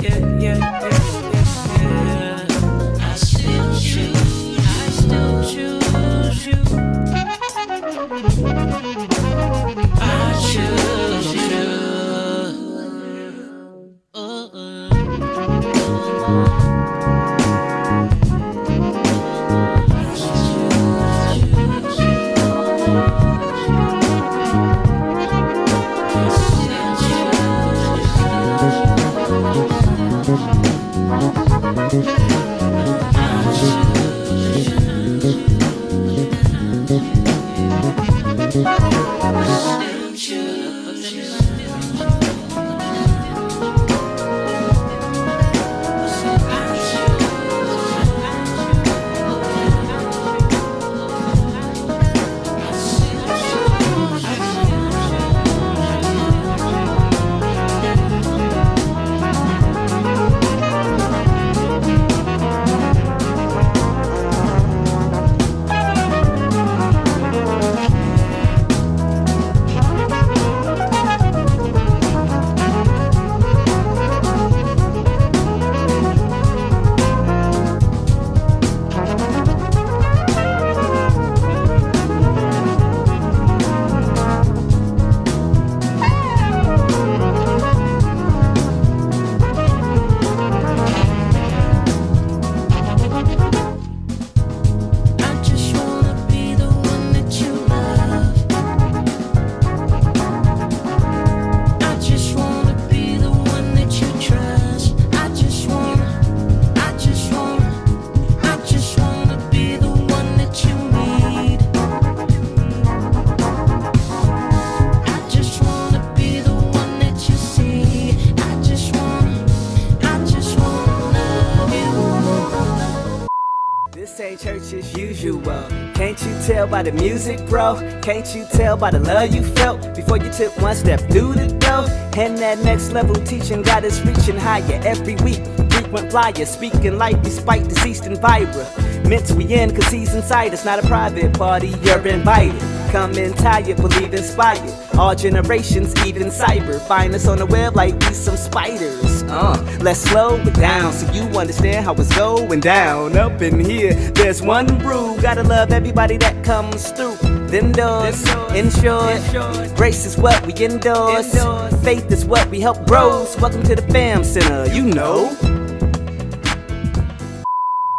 I still choose you. I choose you. This ain't church as usual. Can't you tell by the music, bro? Can't you tell by the love you felt before you took one step through the door? And that next level teaching got us reaching higher every week. Frequent flyer, speaking life despite deceased and vibra. Meant to be in, cause he's inside. It's not a private party, you're invited. Come in tired, believe inspired. All generations, even cyber. Find us on the web like we some spiders. Let's slow it down so you understand how it's going down. Up in here, there's one rule. Gotta love everybody that comes through. Then doors, in short, grace is what we endorse. Faith is what we help bros. Welcome to the fam center, you know.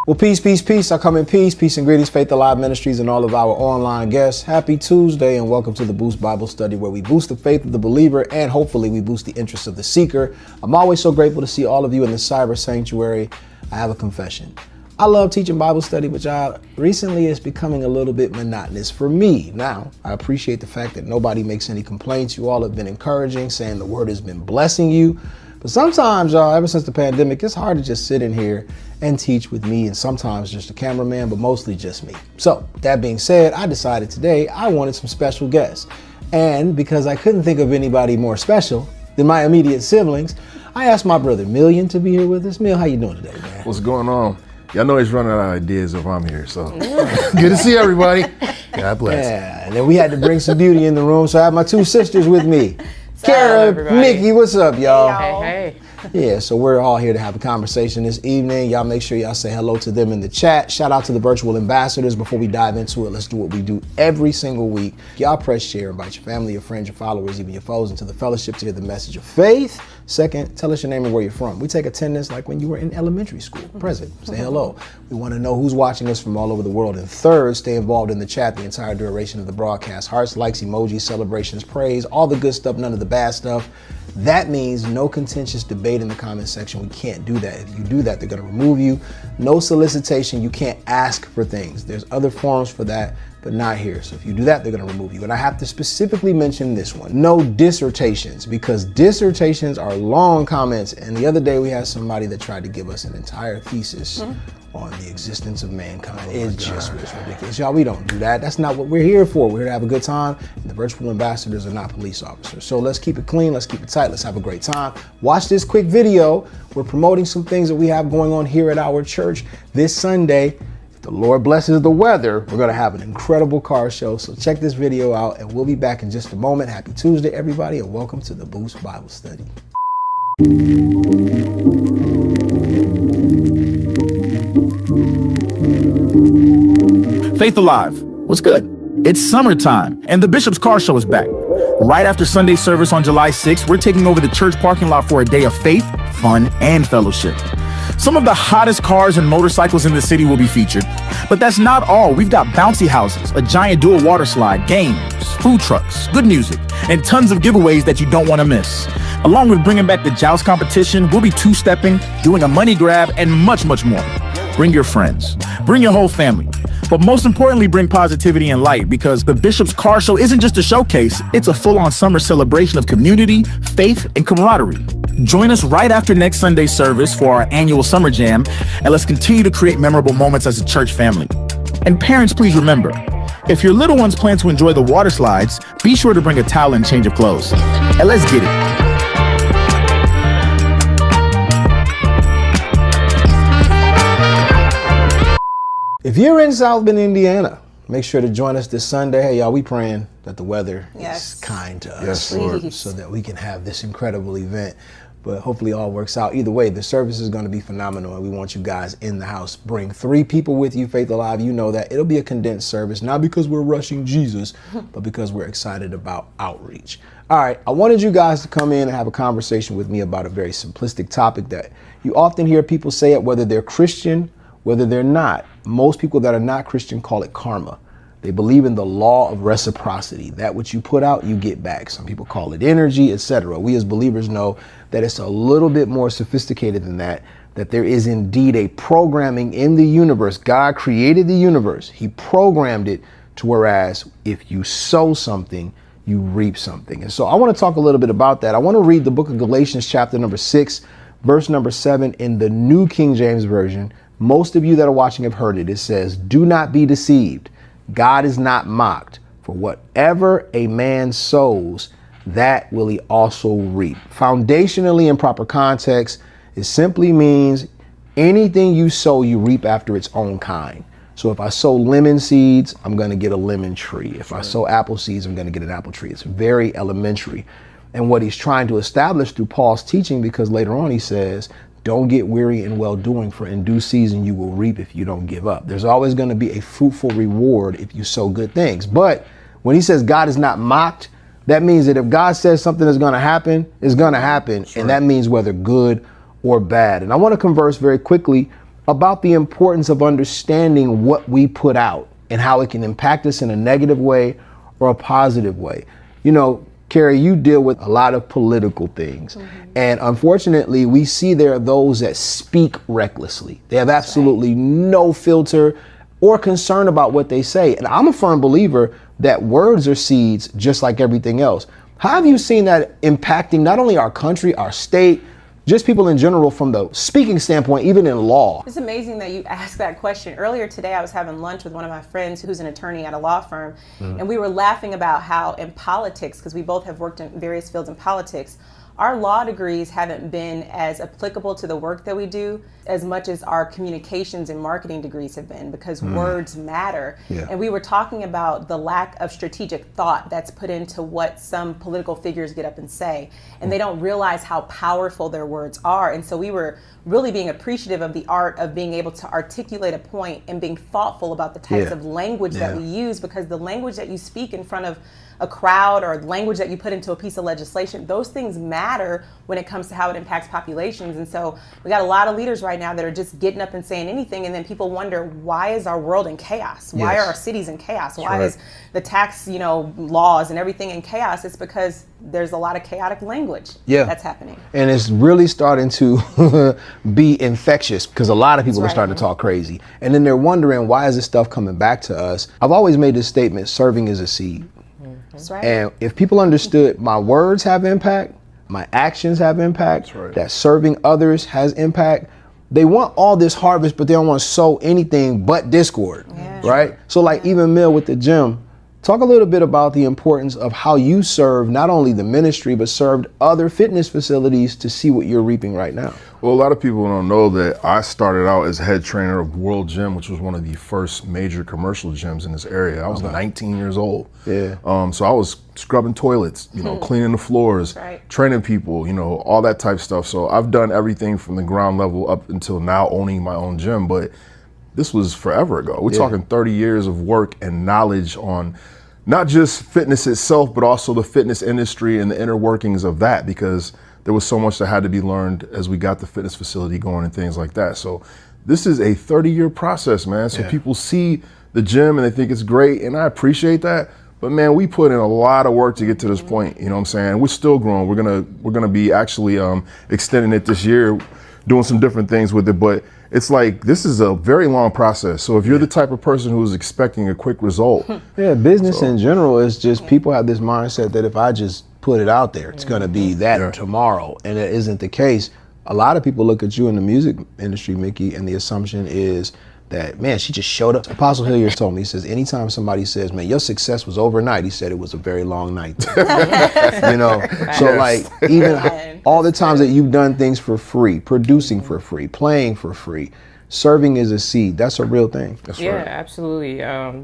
Well, peace. I come in peace. Peace and greetings, Faith Alive Ministries and all of our online guests. Happy Tuesday and welcome to the Boost Bible Study, where we boost the faith of the believer and hopefully we boost the interest of the seeker. I'm always so grateful to see all of you in the cyber sanctuary. I have a confession. I love teaching Bible study, but y'all, recently it's becoming a little bit monotonous for me. Now, I appreciate the fact that nobody makes any complaints. You all have been encouraging, saying the word has been blessing you. But sometimes, y'all, ever since the pandemic, it's hard to just sit in here and teach with me and sometimes just a cameraman, but mostly just me. So that being said, I decided today I wanted some special guests. And because I couldn't think of anybody more special than my immediate siblings, I asked my brother Million to be here with us. Mill, how you doing today, man? What's going on? Y'all know he's running out of ideas if I'm here, so good to see everybody. God bless. Yeah, and then we had to bring some beauty in the room, so I have my two sisters with me. Kara, Mickey, what's up, y'all? Hey. Yeah, so we're all here to have a conversation this evening. Y'all make sure y'all say hello to them in the chat. Shout out to the virtual ambassadors. Before we dive into it, let's do what we do every single week. Y'all press share, invite your family, your friends, your followers, even your foes into the fellowship to hear the message of faith. Second, tell us your name and where you're from. We take attendance like when you were in elementary school. Present, say hello. We want to know who's watching us from all over the world. And third, stay involved in the chat the entire duration of the broadcast. Hearts, likes, emojis, celebrations, praise, all the good stuff, none of the bad stuff. That means no contentious debate in the comment section. We can't do that. If you do that, they're going to remove you. No solicitation. You can't ask for things. There's other forums for that, but not here. So if you do that, they're going to remove you. And I have to specifically mention this one. No dissertations, because dissertations are long comments. And the other day we had somebody that tried to give us an entire thesis on the existence of mankind. It just was ridiculous. Y'all, we don't do that. That's not what we're here for. We're here to have a good time. And the virtual ambassadors are not police officers. So let's keep it clean. Let's keep it tight. Let's have a great time. Watch this quick video. We're promoting some things that we have going on here at our church this Sunday. If the Lord blesses the weather, we're going to have an incredible car show. So check this video out and we'll be back in just a moment. Happy Tuesday, everybody, and welcome to the Boost Bible Study. Faith Alive, what's good? It's summertime, and the Bishop's Car Show is back. Right after Sunday service on July 6th, we're taking over the church parking lot for a day of faith, fun, and fellowship. Some of the hottest cars and motorcycles in the city will be featured. But that's not all. We've got bouncy houses, a giant dual water slide, games, food trucks, good music, and tons of giveaways that you don't want to miss. Along with bringing back the joust competition, we'll be two-stepping, doing a money grab, and much, much more. Bring your friends. Bring your whole family. But most importantly, bring positivity and light, because the Bishop's Car Show isn't just a showcase, it's a full-on summer celebration of community, faith, and camaraderie. Join us right after next Sunday's service for our annual Summer Jam, and let's continue to create memorable moments as a church family. And parents, please remember, if your little ones plan to enjoy the water slides, be sure to bring a towel and change of clothes. And let's get it. If you're in South Bend, Indiana, make sure to join us this Sunday. Hey, y'all, we praying that the weather is kind to us, Yes, Lord. so that we can have this incredible event. But hopefully it all works out. Either way, the service is going to be phenomenal, and we want you guys in the house. Bring 3 people with you, Faith Alive. You know that. It'll be a condensed service, not because we're rushing Jesus, but because we're excited about outreach. All right, I wanted you guys to come in and have a conversation with me about a very simplistic topic that you often hear people say it, whether they're Christian, whether they're not. Most people that are not Christian call it karma. They believe in the law of reciprocity. That which you put out, you get back. Some people call it energy, etc. We as believers know that it's a little bit more sophisticated than that, that there is indeed a programming in the universe. God created the universe. He programmed it to whereas if you sow something, you reap something. And so I want to talk a little bit about that. I want to read the book of Galatians chapter number 6, verse number 7 in the New King James Version. Most of you that are watching have heard it. It says, "Do not be deceived. God is not mocked. For whatever a man sows, that will he also reap." Foundationally, in proper context, it simply means anything you sow, you reap after its own kind. So if I sow lemon seeds, I'm going to get a lemon tree. If I sow apple seeds, I'm going to get an apple tree. It's very elementary. And what he's trying to establish through Paul's teaching, because later on he says, don't get weary in well-doing, for in due season you will reap if you don't give up. There's always going to be a fruitful reward if you sow good things. But when he says God is not mocked, that means that if God says something is going to happen, it's going to happen. Sure. And that means whether good or bad. And I want to converse very quickly about the importance of understanding what we put out and how it can impact us in a negative way or a positive way. You know, Carrie, you deal with a lot of political things. And unfortunately, we see there are those that speak recklessly. They have absolutely no filter or concern about what they say. And I'm a firm believer that words are seeds just like everything else. How have you seen that impacting not only our country, our state, just people in general from the speaking standpoint, even in law? It's amazing that you asked that question. Earlier today, I was having lunch with one of my friends who's an attorney at a law firm, and we were laughing about how in politics, because we both have worked in various fields in politics, our law degrees haven't been as applicable to the work that we do as much as our communications and marketing degrees have been, because words matter. And we were talking about the lack of strategic thought that's put into what some political figures get up and say, and they don't realize how powerful their words are. And so we were really being appreciative of the art of being able to articulate a point and being thoughtful about the types of language that we use, because the language that you speak in front of a crowd or language that you put into a piece of legislation, those things matter when it comes to how it impacts populations. And so we got a lot of leaders right now that are just getting up and saying anything, and then people wonder, why is our world in chaos? Why are our cities in chaos? Why is the tax, laws and everything in chaos? It's because there's a lot of chaotic language that's happening. And it's really starting to be infectious, because a lot of people are starting to talk crazy. And then they're wondering, why is this stuff coming back to us? I've always made this statement, serving is a seed. That's right. And if people understood my words have impact, my actions have impact, that serving others has impact, they want all this harvest, but they don't want to sow anything but discord, right? So like even Mill with the gym, talk a little bit about the importance of how you serve not only the ministry, but served other fitness facilities to see what you're reaping right now. Well, a lot of people don't know that I started out as head trainer of World Gym, which was one of the first major commercial gyms in this area. I was 19 years old. So I was scrubbing toilets, cleaning the floors, training people, all that type of stuff. So I've done everything from the ground level up until now owning my own gym. But this was forever ago. We're talking 30 years of work and knowledge on not just fitness itself, but also the fitness industry and the inner workings of that, because there was so much that had to be learned as we got the fitness facility going and things like that. So this is a 30-year process, man. So people see the gym and they think it's great, and I appreciate that. But man, we put in a lot of work to get to this point. You know what I'm saying? We're still growing. We're gonna be actually extending it this year, doing some different things with it. But it's like, this is a very long process. So if you're the type of person who's expecting a quick result. Business in general is just, people have this mindset that if I just put it out there, it's gonna be that tomorrow. And it isn't the case. A lot of people look at you in the music industry, Mickey, and the assumption is that, man, she just showed up. Apostle Hilliard told me, he says, anytime somebody says, man, your success was overnight, he said it was a very long night. You know, so like, even all the times that you've done things for free, producing for free, playing for free, serving as a seed, that's a real thing. That's right. Absolutely.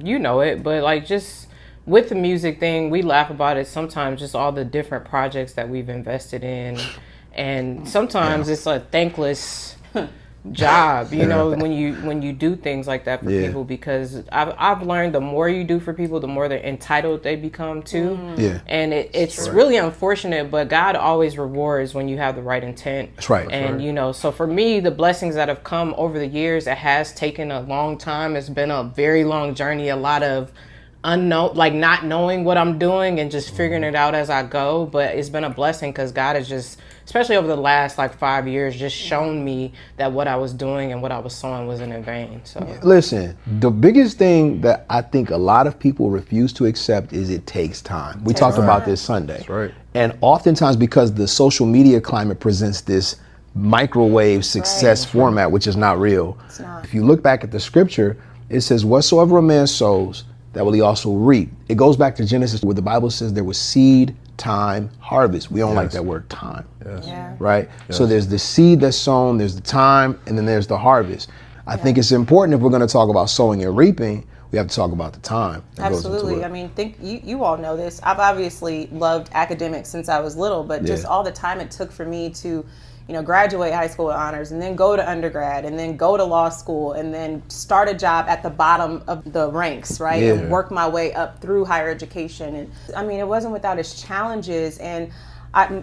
You know it, but like, just with the music thing, we laugh about it sometimes, just all the different projects that we've invested in. And sometimes it's a thankless job, you know, when you do things like that for people, because I've learned the more you do for people, the more they're entitled they become too. And it's really unfortunate, but God always rewards when you have the right intent. That's right. And you know, so for me, the blessings that have come over the years, it has taken a long time. It's been a very long journey, a lot of unknown, like not knowing what I'm doing and just figuring it out as I go. But it's been a blessing because God has just, especially over the last like 5 years, just shown me that what I was doing and what I was sowing wasn't in vain. So listen, the biggest thing that I think a lot of people refuse to accept is it takes time. We talked about this Sunday. That's right. And oftentimes, because the social media climate presents this microwave success format, which is not real. It's not. If you look back at the scripture, it says, whatsoever a man sows, that will he also reap. It goes back to Genesis, where the Bible says there was seed, time, harvest. We don't like that word time, right? So there's the seed that's sown, there's the time, and then there's the harvest. I think it's important, if we're going to talk about sowing and reaping, we have to talk about the time. Absolutely. I mean, you all know this. I've obviously loved academics since I was little, but just all the time it took for me to, you know, graduate high school with honors and then go to undergrad and then go to law school and then start a job at the bottom of the ranks, right? And work my way up through higher education. And I mean, it wasn't without its challenges. And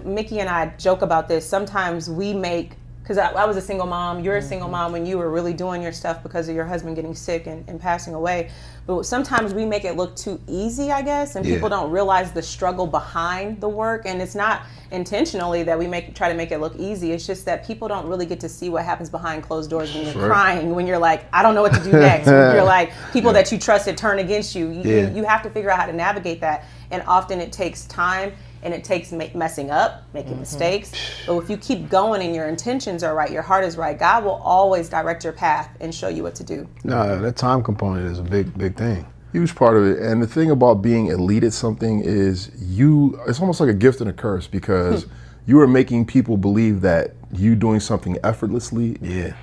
Mickey and I joke about this. Sometimes we make, because I was a single mom, you're a single mom when you were really doing your stuff because of your husband getting sick and passing away. But sometimes we make it look too easy, I guess, and people don't realize the struggle behind the work. And it's not intentionally that we try to make it look easy. It's just that people don't really get to see what happens behind closed doors when you're crying, when you're like, I don't know what to do next. When you're like, people that you trusted turn against you. You have to figure out how to navigate that. And often it takes time. And it takes messing up, making mistakes. But if you keep going and your intentions are right, your heart is right, God will always direct your path and show you what to do. No, that time component is a big thing. Huge part of it. And the thing about being elite at something is it's almost like a gift and a curse, because you are making people believe that you doing something effortlessly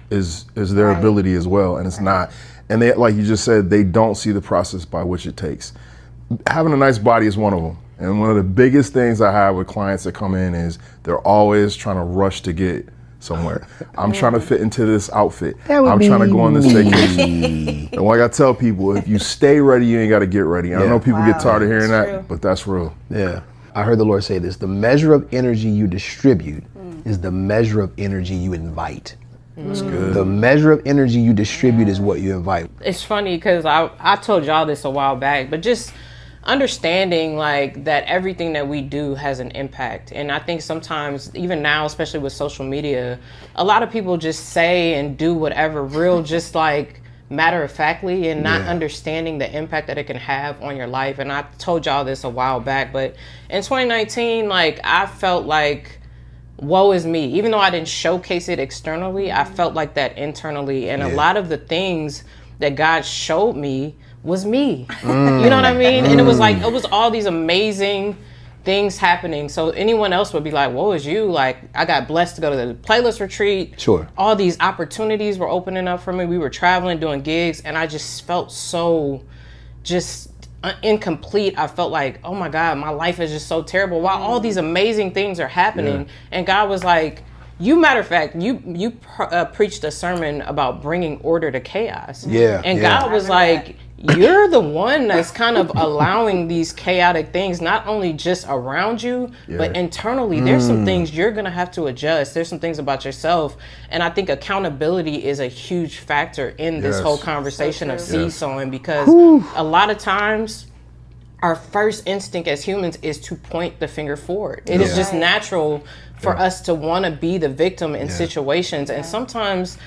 is their ability as well. And it's not. And they, like you just said, they don't see the process by which it takes. Having a nice body is one of them. And one of the biggest things I have with clients that come in is they're always trying to rush to get somewhere. I'm trying to fit into this outfit. I'm trying to go on this vacation. And like I tell people, if you stay ready, you ain't got to get ready. I know people get tired of hearing that, but that's real. Yeah. I heard the Lord say this: the measure of energy you distribute is the measure of energy you invite. That's good. The measure of energy you distribute is what you invite. It's funny because I told y'all this a while back, but just understanding like that everything that we do has an impact. And I think sometimes, even now, especially with social media, a lot of people just say and do whatever real just like matter of factly, and not understanding the impact that it can have on your life. And I told y'all this a while back, but in 2019, like I felt like, woe is me. Even though I didn't showcase it externally, I felt like that internally. And a lot of the things that God showed me was me. You know what I mean? And it was like, it was all these amazing things happening. So anyone else would be like, woe is you. Like, I got blessed to go to the playlist retreat. Sure. All these opportunities were opening up for me. We were traveling, doing gigs, and I just felt so just incomplete. I felt like, oh my God, my life is just so terrible while all these amazing things are happening. And God was like, Matter of fact, you preached a sermon about bringing order to chaos. Yeah. And God was like, you're the one that's kind of allowing these chaotic things, not only just around you, but internally. There's some things you're going to have to adjust. There's some things about yourself. And I think accountability is a huge factor in this whole conversation of seed sowing, because a lot of times our first instinct as humans is to point the finger forward. It is just natural for us to want to be the victim in situations. And sometimes,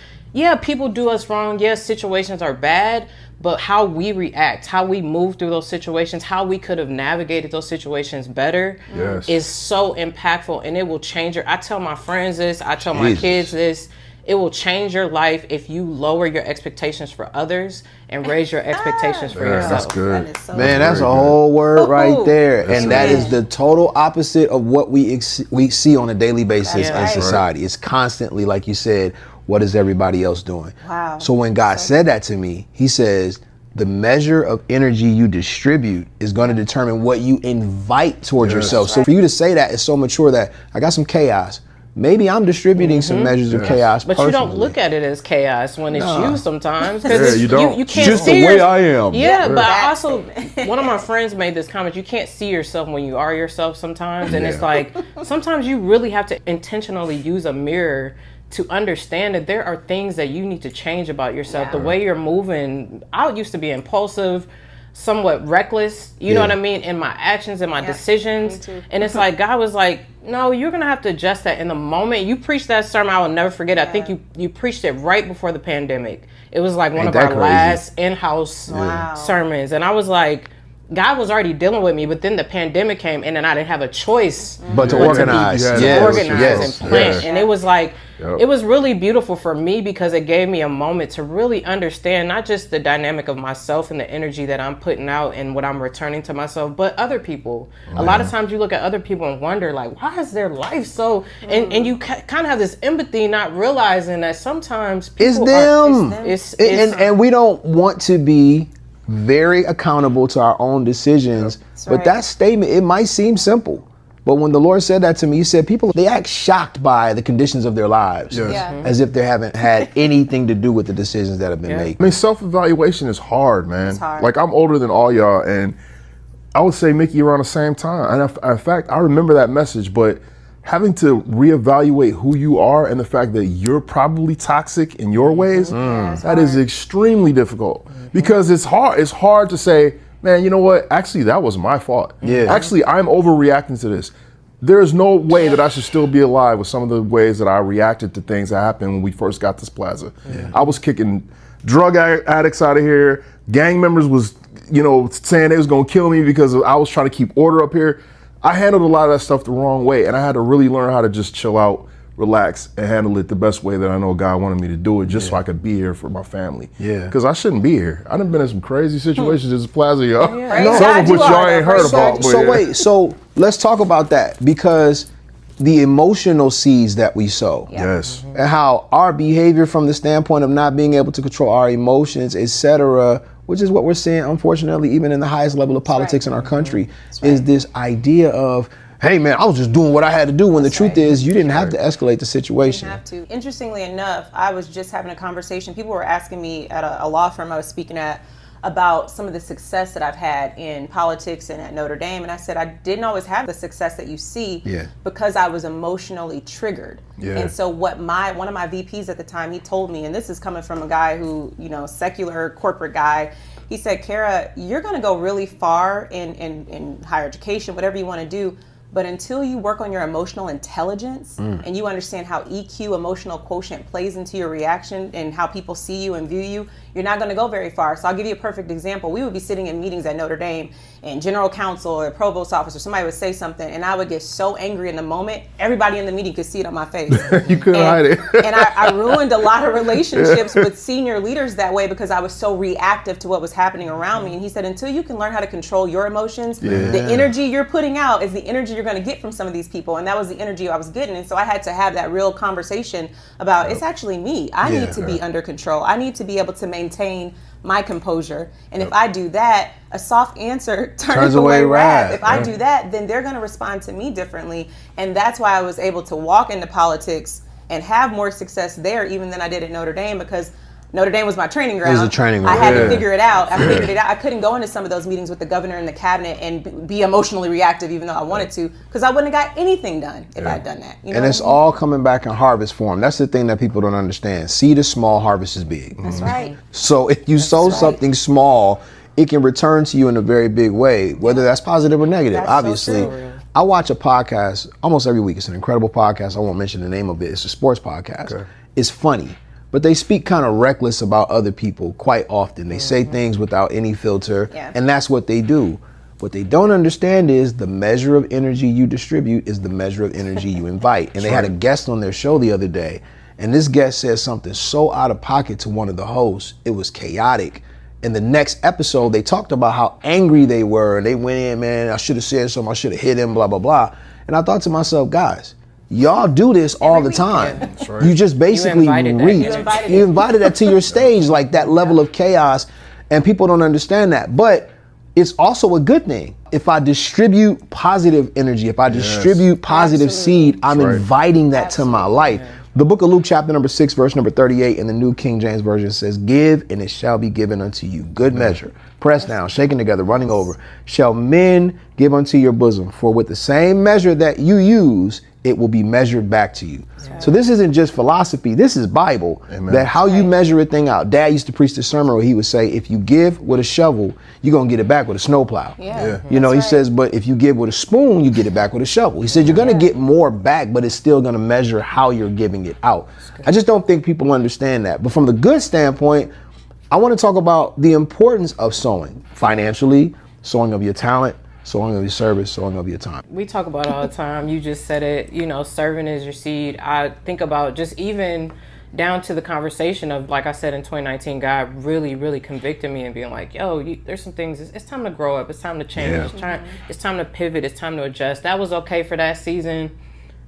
people do us wrong. Yes, situations are bad, but how we react, how we move through those situations, how we could have navigated those situations better is so impactful, and it will change I tell my friends this, I tell my kids this, it will change your life if you lower your expectations for others and raise your expectations for yourself. That's good. That is so Man, that's a good. whole word right there. That's And that right. is the total opposite of what we see on a daily basis in right. society. It's constantly, like you said, what is everybody else doing? Wow. So when God said that to me, he says, the measure of energy you distribute is going to determine what you invite towards yourself. So for you to say that is so mature that I got some chaos. Maybe I'm distributing some measures of chaos But personally. you don't look at it as chaos when it's you sometimes. You don't. You can't Just see the way your- I am. Yeah, but That also, one of my friends made this comment, you can't see yourself when you are yourself sometimes. And it's like, sometimes you really have to intentionally use a mirror to understand that there are things that you need to change about yourself. The way you're moving, I used to be impulsive, somewhat reckless, you know what I mean, in my actions and my decisions. me too. And it's like, God was like, no, you're going to have to adjust that in the moment. You preached that sermon, I will never forget. I think you preached it right before the pandemic. It was like one of that our crazy? last in-house Wow. sermons. And I was like, God was already dealing with me, but then the pandemic came in and I didn't have a choice But to organize. Yeah, to Yes, organize yes, and plan. yes. And it was like, it was really beautiful for me because it gave me a moment to really understand not just the dynamic of myself and the energy that I'm putting out and what I'm returning to myself, but other people. A lot of times you look at other people and wonder, like, why is their life so, and you kind of have this empathy, not realizing that sometimes people It's them. And we don't want to be very accountable to our own decisions. But right. that statement, it might seem simple. But when the Lord said that to me, he said people, they act shocked by the conditions of their lives. Yes. Yeah. As if they haven't had anything to do with the decisions that have been made. I mean, self-evaluation is hard, man. It's hard. Like, I'm older than all y'all, and I would say Mickey around the same time. And in fact, I remember that message, but having to reevaluate who you are and the fact that you're probably toxic in your ways, that is extremely difficult. Because it's hard. It's hard to say, man, you know what? Actually, that was my fault. Yeah. Actually, I'm overreacting to this. There is no way that I should still be alive with some of the ways that I reacted to things that happened when we first got this plaza. I was kicking drug addicts out of here. Gang members was, saying they was gonna kill me because I was trying to keep order up here. I handled a lot of that stuff the wrong way, and I had to really learn how to just chill out, relax, and handle it the best way that I know God wanted me to do it, just so I could be here for my family. Yeah. Because I shouldn't be here. I done been in some crazy situations at this plaza, y'all. Praise Some God of you which are, y'all though. ain't heard Praise about. but yeah. Wait, so let's talk about that, because the emotional seeds that we sow, Yes. and how our behavior from the standpoint of not being able to control our emotions, etc., which is what we're seeing, unfortunately, even in the highest level of politics in our country, is this idea of, hey man, I was just doing what I had to do, when the truth is you didn't have to escalate the situation. Have to. Interestingly enough, I was just having a conversation. People were asking me at a law firm I was speaking at about some of the success that I've had in politics and at Notre Dame. And I said, I didn't always have the success that you see because I was emotionally triggered. Yeah. And so what one of my VPs at the time, he told me, and this is coming from a guy who, secular corporate guy, he said, Kara, you're going to go really far in higher education, whatever you want to do. But until you work on your emotional intelligence and you understand how EQ, emotional quotient, plays into your reaction and how people see you and view you, you're not going to go very far. So I'll give you a perfect example. We would be sitting in meetings at Notre Dame, and general counsel or provost office or somebody would say something, and I would get so angry in the moment, everybody in the meeting could see it on my face. You couldn't hide it. And I ruined a lot of relationships with senior leaders that way because I was so reactive to what was happening around me. And he said, until you can learn how to control your emotions, the energy you're putting out is the energy you're going to get from some of these people. And that was the energy I was getting. And so I had to have that real conversation about, it's actually me. I need to be under control. I need to be able to maintain my composure. And if I do that, a soft answer turns away wrath. If I do that, then they're going to respond to me differently. And that's why I was able to walk into politics and have more success there even than I did at Notre Dame, because Notre Dame was my training ground. It was a training I ground. had to figure it out. I figured it out. I couldn't go into some of those meetings with the governor and the cabinet and be emotionally reactive, even though I wanted to, because I wouldn't have got anything done if I had done that. You know And it's all coming back in harvest form. That's the thing that people don't understand. Seed is small, harvest is big. That's right. So if you sow something small, it can return to you in a very big way, whether that's positive or negative. That's so Obviously, true. I watch a podcast almost every week. It's an incredible podcast. I won't mention the name of it. It's a sports podcast. Okay. It's funny, but they speak kind of reckless about other people quite often. They say things without any filter, and that's what they do. What they don't understand is the measure of energy you distribute is the measure of energy you invite. And they had a guest on their show the other day, and this guest said something so out of pocket to one of the hosts, it was chaotic. In the next episode, they talked about how angry they were. They went in, man, I should have said something, I should have hit him, blah, blah, blah. And I thought to myself, guys, y'all do this all the time. That's right. You just basically invited that reach. energy. You invited that to your stage, like that level of chaos, and people don't understand that. But it's also a good thing. If I distribute positive energy, if I distribute positive seed, I'm inviting that to my life. The book of Luke chapter number 6, verse number 38 in the New King James Version says, give and it shall be given unto you. Good measure, pressed down, shaken together, running over. Shall men give unto your bosom? For with the same measure that you use, it will be measured back to you. So this isn't just philosophy, this is Bible. That how you measure a thing out. Dad used to preach this sermon where he would say, if you give with a shovel, you're gonna get it back with a snowplow. You know, he says, but if you give with a spoon, you get it back with a shovel. He said, you're gonna get more back, but it's still gonna measure how you're giving it out. I just don't think people understand that. But from the good standpoint, I wanna talk about the importance of sowing financially, sowing of your talent, sowing of your service, sowing of your time. We talk about it all the time. You just said it, you know, serving is your seed. I think about just even down to the conversation of, like I said, in 2019, God really, really convicted me and being like, yo, there's some things, it's time to grow up. It's time to change. It's time to pivot. It's time to adjust. That was okay for that season.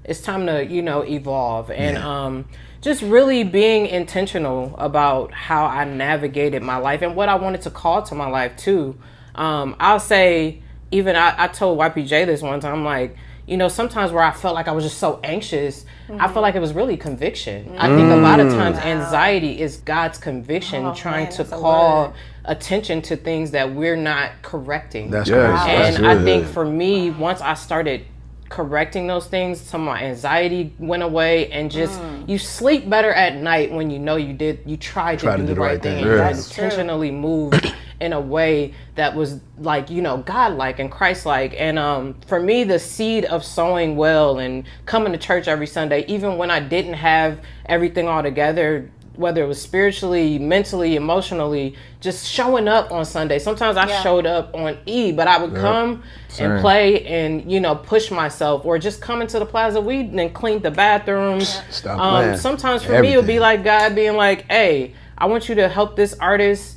It's time to, you know, evolve. And just really being intentional about how I navigated my life and what I wanted to call to my life too. I'll say, even I told YPJ this one time, I'm like, you know, sometimes where I felt like I was just so anxious, I felt like it was really conviction. I think a lot of times anxiety is God's conviction trying to call attention to things that we're not correcting. That's Yes, crazy. that's And I really think it. for me, once I started correcting those things, some of my anxiety went away, and just you sleep better at night when you know you tried to do the right thing, and you intentionally moved in a way that was, like, you know, God-like and Christ-like. And for me, the seed of sowing well and coming to church every Sunday, even when I didn't have everything all together, whether it was spiritually, mentally, emotionally, just showing up on Sunday. Sometimes I showed up on E, but I would come and play and, you know, push myself, or just come into the Plaza Weed and clean the bathrooms. Sometimes for me, it would be like God being like, hey, I want you to help this artist,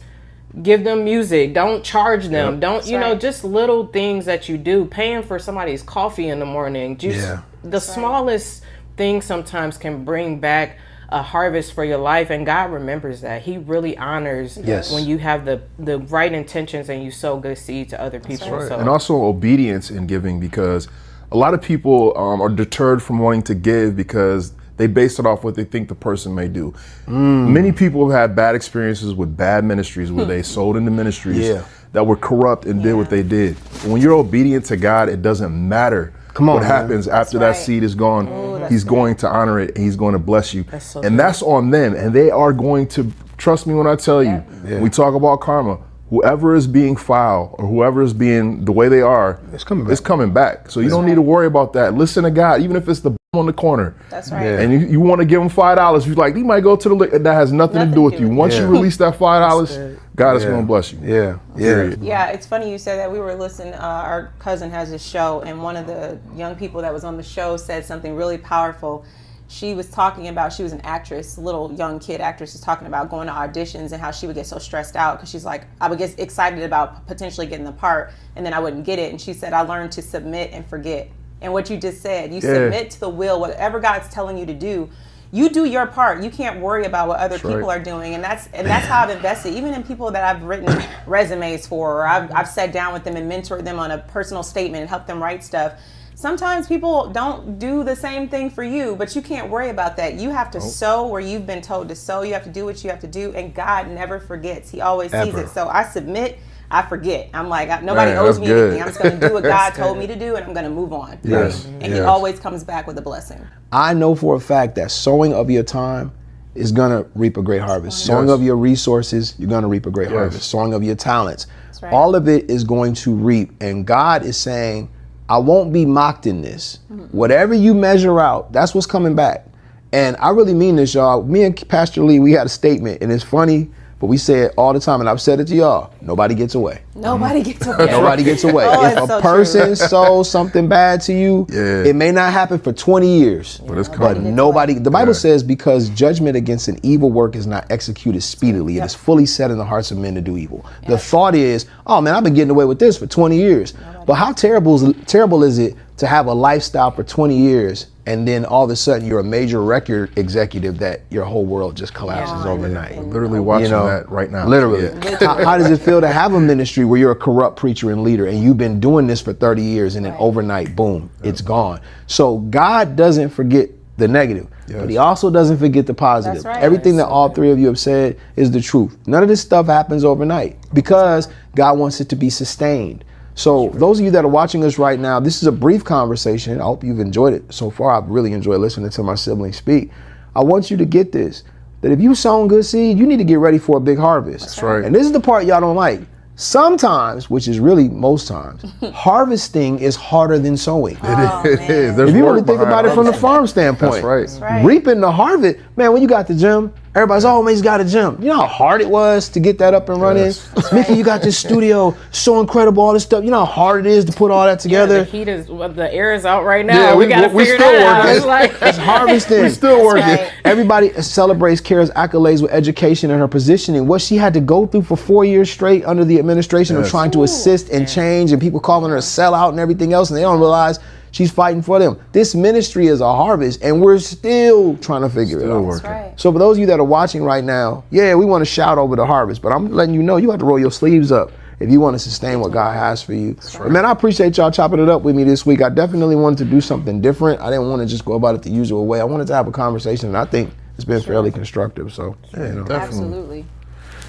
give them music, don't charge them, don't, you know, just little things that you do, paying for somebody's coffee in the morning, just the smallest things sometimes can bring back a harvest for your life. And God remembers that. He really honors when you have the right intentions and you sow good seed to other people. So. And also obedience in giving, because a lot of people are deterred from wanting to give because they base it off what they think the person may do. Many people have had bad experiences with bad ministries where they sold into ministries that were corrupt and did what they did. But when you're obedient to God, it doesn't matter what happens after that seed is gone. He's going to honor it, and he's going to bless you. And that's on them. And they are going to, trust me when I tell you, we talk about karma. Whoever is being foul or whoever is being the way they are, it's coming back. So you don't need to worry about that. Listen to God, even if it's the on the corner. That's right. And you want to give them $5. You're like, he might go to the liquor. That has nothing to do with you. Once you release that $5, God is going to bless you. Yeah, it's funny you said that. We were listening, our cousin has a show, and one of the young people that was on the show said something really powerful. She was talking about, she was an actress, little young kid actress, is talking about going to auditions and how she would get so stressed out because she's like, I would get excited about potentially getting the part and then I wouldn't get it. And she said, I learned to submit and forget. And what you just said, you submit to the will, whatever God's telling you to do. You do your part. You can't worry about what other people are doing, and that's how I've invested, even in people that I've written resumes for, or I've sat down with them and mentored them on a personal statement and helped them write stuff. sometimes people don't do the same thing for you, but you can't worry about that. You have to sow where you've been told to sow. You have to do what you have to do, and God never forgets. He always sees it. So I submit, I forget. I'm like, nobody owes me anything. I'm just going to do what God told me to do, and I'm going to move on. Yes. And He always comes back with a blessing. I know for a fact that sowing of your time is going to reap a great harvest. Sowing of your resources, you're going to reap a great harvest. Sowing of your talents, all of it is going to reap. And God is saying, I won't be mocked in this. Whatever you measure out, that's what's coming back. And I really mean this, y'all. Me and Pastor Lee, we had a statement, and it's funny, but we say it all the time, and I've said it to y'all. Nobody gets away. Nobody gets away. Nobody gets away. If a person sows something bad to you, it may not happen for 20 years. But it's coming. But nobody, the Bible says, because judgment against an evil work is not executed speedily, it is fully set in the hearts of men to do evil. The thought is, oh man, I've been getting away with this for 20 years. But how terrible is it to have a lifestyle for 20 years and then all of a sudden you're a major record executive that your whole world just collapses overnight? We're literally watching that right now. Literally. How does it feel to have a ministry where you're a corrupt preacher and leader and you've been doing this for 30 years and then overnight, boom, it's gone. So God doesn't forget the negative, but He also doesn't forget the positive. Everything that all three of you have said is the truth. None of this stuff happens overnight because God wants it to be sustained. So those of you that are watching us right now, this is a brief conversation. I hope you've enjoyed it so far. I've really enjoyed listening to my siblings speak. I want you to get this, that if you've sown good seed, you need to get ready for a big harvest. That's right. And this is the part y'all don't like. Sometimes, which is really most times, harvesting is harder than sowing. It is. There's If you work really think behind about it from the harvesting. farm standpoint, That's right. reaping the harvest, man, when you got the gym, everybody's, oh man, he's got a gym. You know how hard it was to get that up and running? Mickey, you got this studio, so incredible, all this stuff. You know how hard it is to put all that together? The heat is, the air is out right now. Yeah, we got to we figure still that out. working. It's like, It's harvesting. We still working. Everybody celebrates Kara's accolades with education and her positioning. What she had to go through for 4 years straight under the administration of trying to assist and change, and people calling her a sellout and everything else, and they don't realize she's fighting for them. This ministry is a harvest, and we're still trying to figure it out. Right. So for those of you that are watching right now, we want to shout over the harvest, but I'm letting you know you have to roll your sleeves up if you want to sustain what God has for you. But man, I appreciate y'all chopping it up with me this week. I definitely wanted to do something different. I didn't want to just go about it the usual way. I wanted to have a conversation, and I think it's been fairly constructive. So, Absolutely.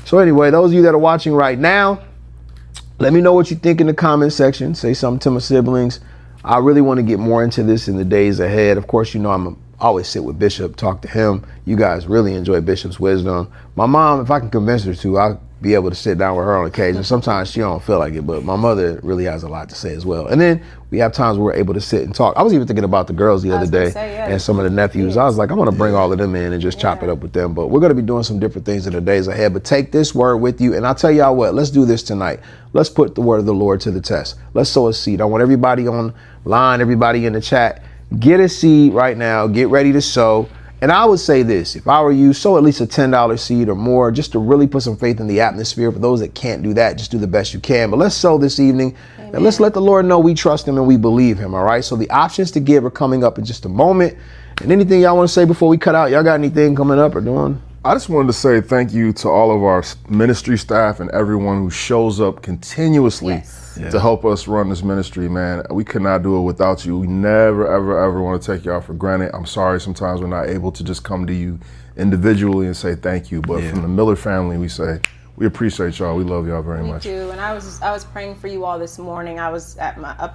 So anyway, those of you that are watching right now, let me know what you think in the comment section. Say something to my siblings. I really want to get more into this in the days ahead. Of course, you know I'm always sit with Bishop, talk to him. You guys really enjoy Bishop's wisdom. My mom, if I can convince her to, I'll be able to sit down with her on occasion. Sometimes she don't feel like it, but my mother really has a lot to say as well. And then we have times where we're able to sit and talk. I was even thinking about the girls the other day and some of the nephews. I was like, I'm going to bring all of them in and just chop it up with them. But we're going to be doing some different things in the days ahead. But take this word with you. And I'll tell y'all what, let's do this tonight. Let's put the word of the Lord to the test. Let's sow a seed. I want everybody online, everybody in the chat, get a seed right now. Get ready to sow. And I would say this, if I were you, sow at least a $10 seed or more, just to really put some faith in the atmosphere. For those that can't do that, just do the best you can. But let's sow this evening. Amen. And let's let the Lord know we trust Him and we believe Him, all right? So the options to give are coming up in just a moment. And anything y'all want to say before we cut out? Y'all got anything coming up or doing? I just wanted to say thank you to all of our ministry staff and everyone who shows up continuously to help us run this ministry, man. We could not do it without you. We never, ever want to take y'all for granted. I'm sorry sometimes we're not able to just come to you individually and say thank you. But from the Miller family, we say, we appreciate y'all. We love y'all very much. Me too. And I was praying for you all this morning. I was at my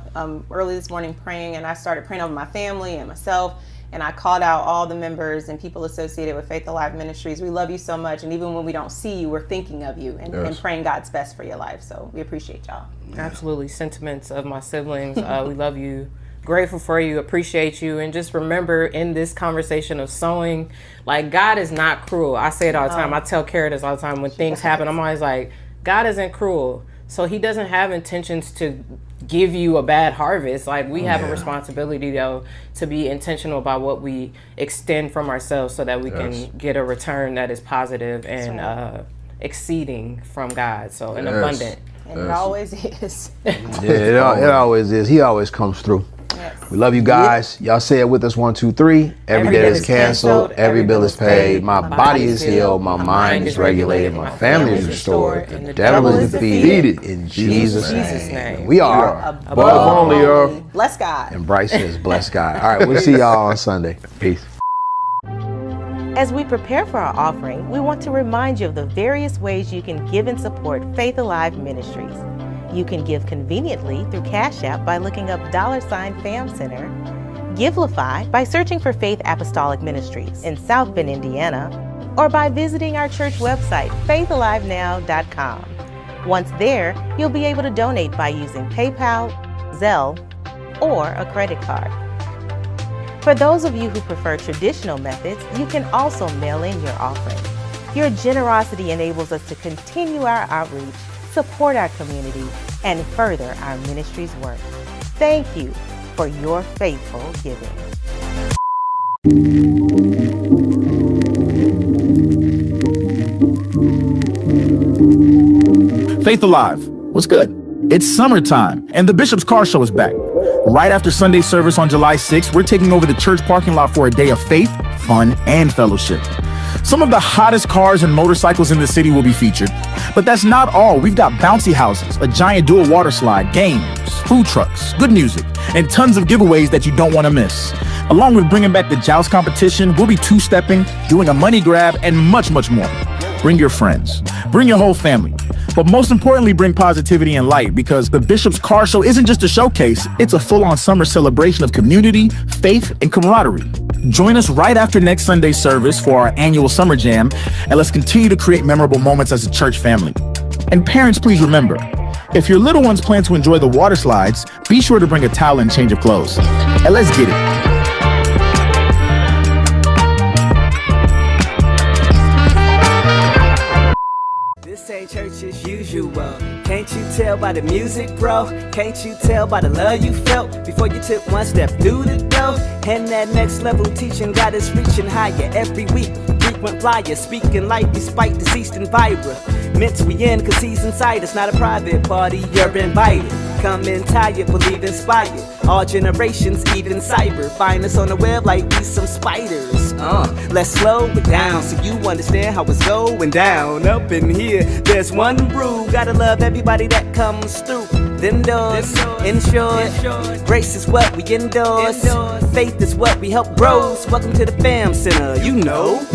early this morning praying, and I started praying over my family and myself. And I called out all the members and people associated with Faith Alive Ministries. We love you so much. And even when we don't see you, we're thinking of you and praying God's best for your life. So we appreciate y'all. Absolutely. Sentiments of my siblings. We love you. Grateful for you. Appreciate you. And just remember in this conversation of sowing, like, God is not cruel. I say it all the time. I tell Kara this all the time. When things happen, I'm always like, God isn't cruel. So He doesn't have intentions to give you a bad harvest. Like, we have a responsibility, though, to be intentional about what we extend from ourselves so that we can get a return that is positive and exceeding from God. So an abundant And it always is. Yeah, it always is. He always comes through. Yes. We love you guys. Y'all say it with us. 1, 2, 3. Every debt is canceled. Every bill is paid. My body is healed. My mind is regulated. My family is restored. The devil is defeated. In Jesus' name. We are Above only, y'all. Bless God. And Bryce says, bless God. All right, we'll see y'all on Sunday. Peace. As we prepare for our offering, we want to remind you of the various ways you can give and support Faith Alive Ministries. You can give conveniently through Cash App by looking up $Fam Center, Givelify by searching for Faith Apostolic Ministries in South Bend, Indiana, or by visiting our church website, faithalivenow.com. Once there, you'll be able to donate by using PayPal, Zelle, or a credit card. For those of you who prefer traditional methods, you can also mail in your offering. Your generosity enables us to continue our outreach, support our community, and further our ministry's work. Thank you for your faithful giving. Faith Alive, what's good? It's summertime, and the Bishop's Car Show is back. Right after Sunday service on July 6th, we're taking over the church parking lot for a day of faith, fun, and fellowship. Some of the hottest cars and motorcycles in the city will be featured. But that's not all. We've got bouncy houses, a giant dual water slide, games, food trucks, good music, and tons of giveaways that you don't want to miss. Along with bringing back the joust competition, we'll be two-stepping, doing a money grab, and much, much more. Bring your friends. Bring your whole family. But most importantly, bring positivity and light, because the Bishop's Car Show isn't just a showcase, it's a full-on summer celebration of community, faith, and camaraderie. Join us right after next Sunday's service for our annual Summer Jam, and let's continue to create memorable moments as a church family. And parents, please remember, if your little ones plan to enjoy the water slides, be sure to bring a towel and change of clothes. And let's get it. This ain't church as usual. Can't you tell by the music, bro? Can't you tell by the love you felt before you took one step through the door? And that next level teaching got us reaching higher every week. Frequent flyer, speaking life despite deceased and viral. Meant we in cause he's inside. It's not a private party, you're invited. Come in tired, believe inspired. All generations, even cyber. Find us on the web like we some spiders. Let's slow it down so you understand how it's going down. Up in here, there's one rule. Gotta love everybody that comes through. Them doors, insured. Grace is what we endorse. Faith is what we help grow. Welcome to the Fam Center, you know.